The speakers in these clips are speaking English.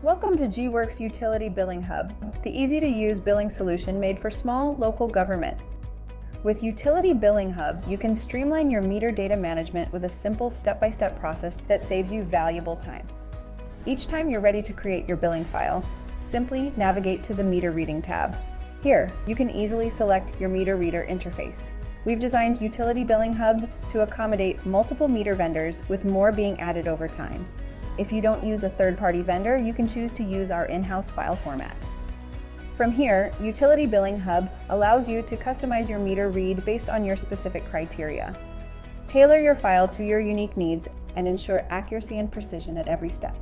Welcome to gWorks Utility Billing Hub, the easy-to-use billing solution made for small local government. With Utility Billing Hub, you can streamline your meter data management with a simple step-by-step process that saves you valuable time. Each time you're ready to create your billing file, simply navigate to the Meter Reading tab. Here, you can easily select your meter reader interface. We've designed Utility Billing Hub to accommodate multiple meter vendors, with more being added over time. If you don't use a third-party vendor, you can choose to use our in-house file format. From here, Utility Billing Hub allows you to customize your meter read based on your specific criteria. Tailor your file to your unique needs and ensure accuracy and precision at every step.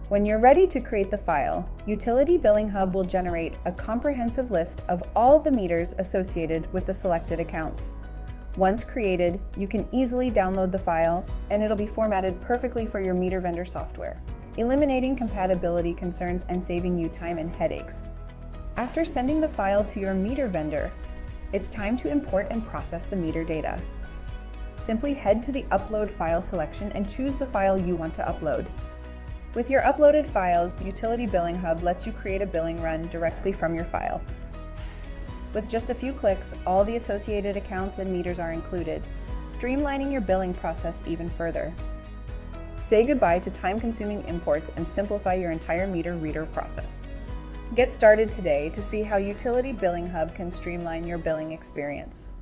When you're ready to create the file, Utility Billing Hub will generate a comprehensive list of all the meters associated with the selected accounts. Once created, you can easily download the file, and it'll be formatted perfectly for your meter vendor software, eliminating compatibility concerns and saving you time and headaches. After sending the file to your meter vendor, it's time to import and process the meter data. Simply head to the Upload File selection and choose the file you want to upload. With your uploaded files, Utility Billing Hub lets you create a billing run directly from your file. With just a few clicks, all the associated accounts and meters are included, streamlining your billing process even further. Say goodbye to time-consuming imports and simplify your entire meter reader process. Get started today to see how Utility Billing Hub can streamline your billing experience.